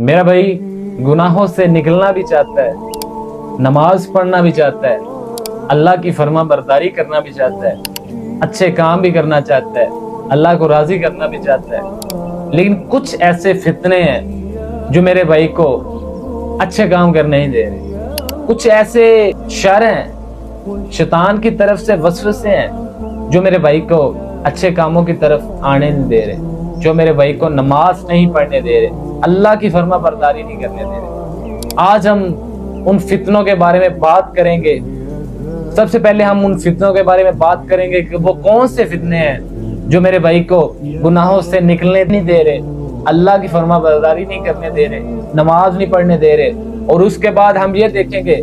मेरा भाई गुनाहों से निकलना भी चाहता है, नमाज पढ़ना भी चाहता है, अल्लाह की फर्मा बरदारी करना भी चाहता है, अच्छे काम भी करना चाहता है, अल्लाह को राजी करना भी चाहता है। लेकिन कुछ ऐसे फितने हैं जो मेरे भाई को अच्छे काम करने नहीं दे रहे। कुछ ऐसे शर हैं, शैतान की तरफ से वसवसे हैं जो मेरे भाई को अच्छे कामों की तरफ आने नहीं दे रहे, जो मेरे भाई को नमाज नहीं पढ़ने दे रहे, अल्लाह की फर्मा बरदारी नहीं करने दे रहे। आज हम उन फितनों के बारे में बात करेंगे। सबसे पहले हम उन फितनों के बारे में बात करेंगे कि वो कौन से फितने हैं जो मेरे भाई को गुनाहों से निकलने नहीं दे रहे, अल्लाह की फर्मा बरदारी नहीं करने दे रहे, नमाज नहीं पढ़ने दे रहे। और उसके बाद हम ये देखेंगे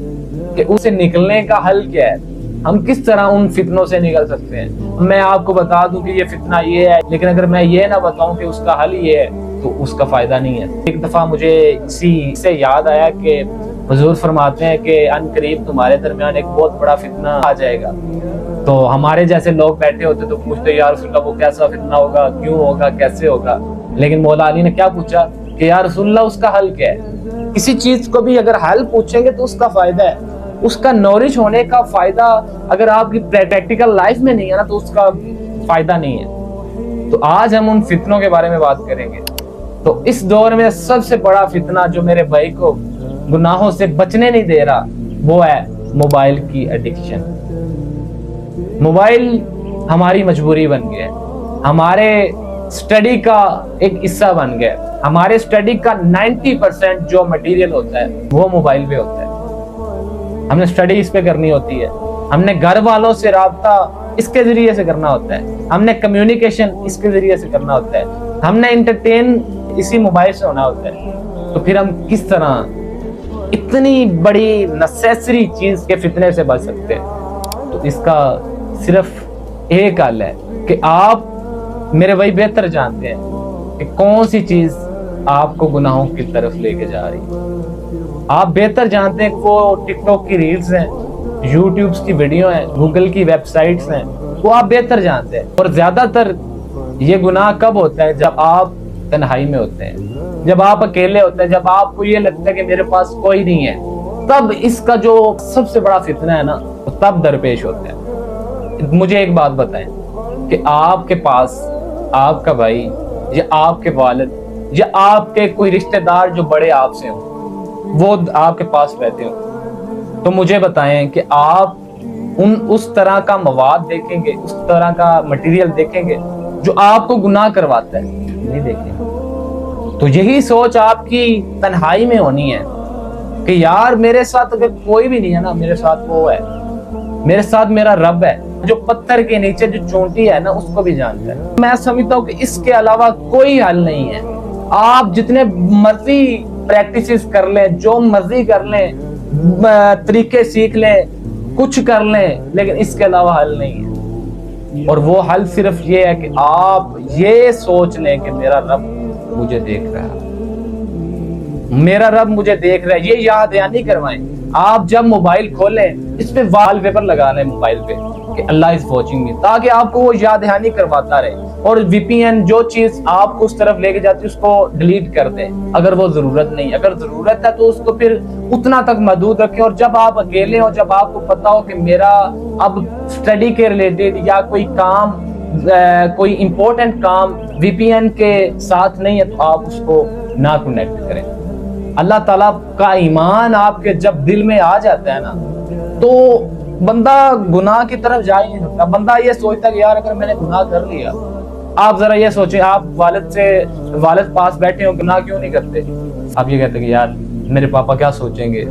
कि उससे निकलने का हल क्या है, हम किस तरह उन फितनों से निकल सकते हैं। मैं आपको बता दूं कि ये फितना ये है, लेकिन अगर मैं ये ना बताऊं कि उसका हल ये है तो उसका फायदा नहीं है। एक दफा मुझे इसी से याद आया कि हुजूर फरमाते हैं कि अनकरीब तुम्हारे दरमियान एक बहुत बड़ा फितना आ जाएगा। तो हमारे जैसे लोग बैठे होते तो पूछते यार रसूलल्लाह वो कैसा फितना होगा, क्यों होगा, कैसे होगा। लेकिन मौला अली ने क्या पूछा कि यार रसूलल्लाह उसका हल क्या है। किसी चीज को भी अगर हल पूछेंगे तो उसका फायदा है, उसका नॉलेज होने का फायदा अगर आपकी प्रैक्टिकल लाइफ में नहीं है ना तो उसका फायदा नहीं है। तो आज हम उन फितनों के बारे में बात करेंगे। तो इस दौर में सबसे बड़ा फितना जो मेरे भाई को गुनाहों से बचने नहीं दे रहा वो है मोबाइल की एडिक्शन। मोबाइल हमारी मजबूरी बन गया है, हमारे स्टडी का एक हिस्सा बन गया है। हमारे स्टडी का 90% जो मटेरियल होता है वो मोबाइल पे होता है। हमने स्टडी इस पे करनी होती है, हमने घर वालों से राब्ता इसके जरिए से करना होता है, हमने कम्युनिकेशन इसके जरिए से करना होता है, हमने एंटरटेन इसी मोबाइल से होना होता है। तो फिर हम किस तरह इतनी बड़ी नेसेसरी चीज के फितने से बच सकते हैं। तो इसका सिर्फ एक हल है कि आप मेरे भाई बेहतर जानते हैं कि कौन सी चीज आपको गुनाहों की तरफ लेके जा रही है। आप बेहतर जानते हैं कि वो टिकटॉक की रील्स हैं, यूट्यूब की वीडियो हैं, गूगल की वेबसाइट्स हैं, वो आप बेहतर जानते हैं। और ज्यादातर ये गुनाह कब होता है जब आप तन्हाई में होते हैं, जब आप अकेले होते हैं, जब आपको ये लगता है कि मेरे पास कोई नहीं है, तब इसका जो सबसे बड़ा फितना है ना तो तब दरपेश होता है। मुझे एक बात बताएं कि आपके पास आपका भाई या आपके वालिद या आपके कोई रिश्तेदार जो बड़े आपसे हो वो आपके पास रहते हो, तो मुझे बताएं कि आप उस तरह का मवाद देखेंगे, उस तरह का मटेरियल देखेंगे जो आपको गुनाह करवाता है? नहीं देखेंगे। तो यही सोच आपकी तन्हाई में होनी है कि यार मेरे साथ अगर कोई भी नहीं है ना, मेरे साथ वो है, मेरे साथ मेरा रब है जो पत्थर के नीचे जो चोटी है ना उसको भी जानता है। मैं समझता हूँ कि इसके अलावा कोई हल नहीं है। आप जितने मर्जी प्रैक्टिस कर लें, जो मर्जी कर लें, तरीके सीख लें, कुछ कर लें, लेकिन इसके अलावा हल नहीं है। और वो हल सिर्फ ये है कि आप ये सोच लें कि मेरा रब मुझे देख रहा है, मेरा रब मुझे देख रहा है। ये याद दहानी करवाएं। आप जब मोबाइल खोलें इस पे वॉलपेपर लगा लें मोबाइल पे कि अल्लाह इज वॉचिंग मी, ताकि आपको वो याद दहानी करवाता रहे। और वीपीएन जो चीज आपको उस तरफ लेके जाती है उसको डिलीट कर दें अगर वो जरूरत नहीं। अगर जरूरत है तो उसको फिर उतना तक महदूद रखें। और जब आप अकेले हो, जब आपको पता हो कि मेरा अब स्टडी के रिलेटेड या कोई काम, कोई इंपॉर्टेंट काम वीपीएन के साथ नहीं है, तो आप उसको ना कनेक्ट करें। अल्लाह ताला का ईमान आपके जब दिल में आ जाता है ना तो बंदा गुनाह की तरफ जा ही नहीं सकता। बंदा ये सोचता है कि यार अगर मैंने गुनाह कर लिया, आप जरा ये सोचें, आप वालिद पास बैठे हो, गुनाह क्यों नहीं करते? आप ये कहते कि यार मेरे पापा क्या सोचेंगे,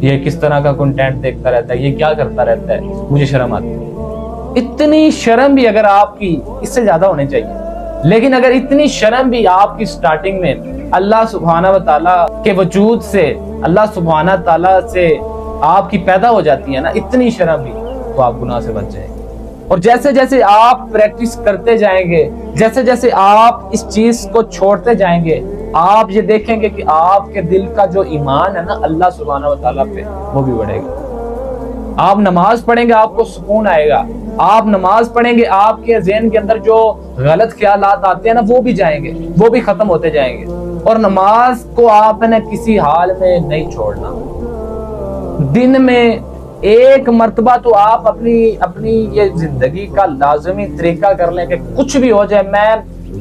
ये किस तरह का कंटेंट देखता रहता है, ये क्या करता रहता है, मुझे शर्म आती है। इतनी शर्म भी अगर आपकी, इससे ज्यादा होनी चाहिए, लेकिन अगर इतनी शर्म भी आपकी स्टार्टिंग में अल्लाह सुब्हाना व तआला के वजूद से, अल्लाह सुब्हाना तआला से आपकी पैदा हो जाती है ना, इतनी शर्म भी, तो आप गुनाह से बच जाएंगे। और जैसे जैसे आप प्रैक्टिस करते जाएंगे, जैसे जैसे आप इस चीज को छोड़ते जाएंगे, आप ये देखेंगे कि आपके दिल का जो ईमान है ना अल्लाह सुब्हाना व तआला पे, वो भी बढ़ेगा। आप नमाज पढ़ेंगे आपको सुकून आएगा। आप नमाज पढ़ेंगे आपके ज़हन के अंदर जो गलत ख्यालात आते हैं ना वो भी जाएंगे, वो भी खत्म होते जाएंगे। اور نماز کو آپ نے کسی حال میں نہیں چھوڑنا. دن میں ایک مرتبہ تو آپ اپنی یہ زندگی کا لازمی طریقہ کر لیں کہ کچھ بھی ہو جائے،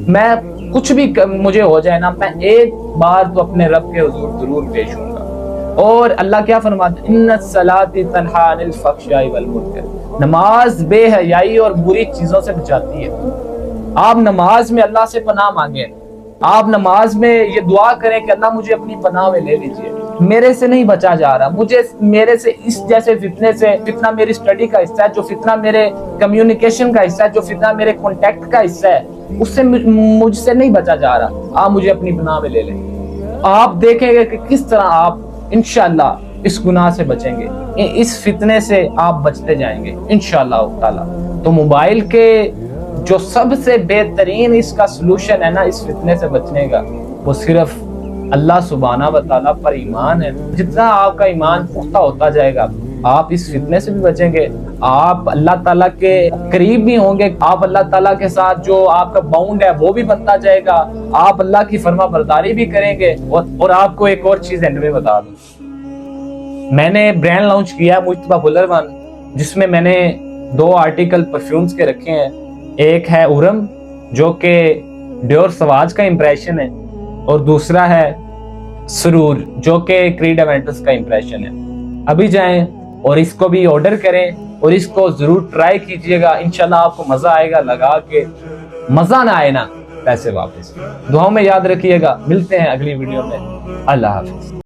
میں کچھ بھی مجھے ہو جائے نا، میں ایک بار تو اپنے رب کے حضور ضرور پیش ہوں گا. اور اللہ کیا فرماتا ہے؟ ان الصلاۃ تنہی عن الفحشاء والمنکر. نماز بے حیائی اور بری چیزوں سے بچاتی ہے. آپ نماز میں اللہ سے پناہ مانگیں، آپ نماز میں یہ دعا کریں کہ اللہ مجھے اپنی پناہ میں لے لیجئے. میرے سے نہیں بچا جا رہا، میرے سے اس جیسے فتنے سے، فتنہ میری اسٹڈی کا حصہ ہے، جو فتنہ میرے کمیونیکیشن کا حصہ ہے، جو فتنہ میرے کانٹیکٹ کا حصہ ہے، اس سے مجھ سے نہیں بچا جا رہا. آپ مجھے اپنی پناہ میں لے لیں. آپ دیکھیں گے کہ کس طرح آپ انشاءاللہ اس گناہ سے بچیں گے، اس فتنے سے آپ بچتے جائیں گے انشاءاللہ تعالی. تو موبائل کے جو سب سے بہترین اس کا سلوشن ہے نا اس فتنے سے بچنے کا، وہ صرف اللہ سبحانہ و تعالیٰ پر ایمان ہے. جتنا آپ کا ایمان پختہ ہوتا جائے گا، آپ اس فتنے سے بھی بچیں گے، آپ اللہ تعالیٰ کے قریب بھی ہوں گے، آپ اللہ تعالیٰ کے ساتھ جو آپ کا باؤنڈ ہے وہ بھی بنتا جائے گا، آپ اللہ کی فرما برداری بھی کریں گے. اور آپ کو ایک اور چیز اینڈ میں بتا دوں، میں نے برانڈ لانچ کیا ہے مجتبیٰ بولر ون، جس میں میں نے 2 آرٹیکل پرفیومز کے رکھے ہیں. ایک ہے ارم جو کہ ڈیور سواج کا امپریشن ہے، اور دوسرا ہے سرور جو کہ کریڈ ایونٹس کا امپریشن ہے. ابھی جائیں اور اس کو بھی آرڈر کریں اور اس کو ضرور ٹرائی کیجئے گا. انشاءاللہ آپ کو مزہ آئے گا لگا کے. مزہ نہ آئے نا پیسے واپس. دعاؤں میں یاد رکھیے گا. ملتے ہیں اگلی ویڈیو میں. اللہ حافظ.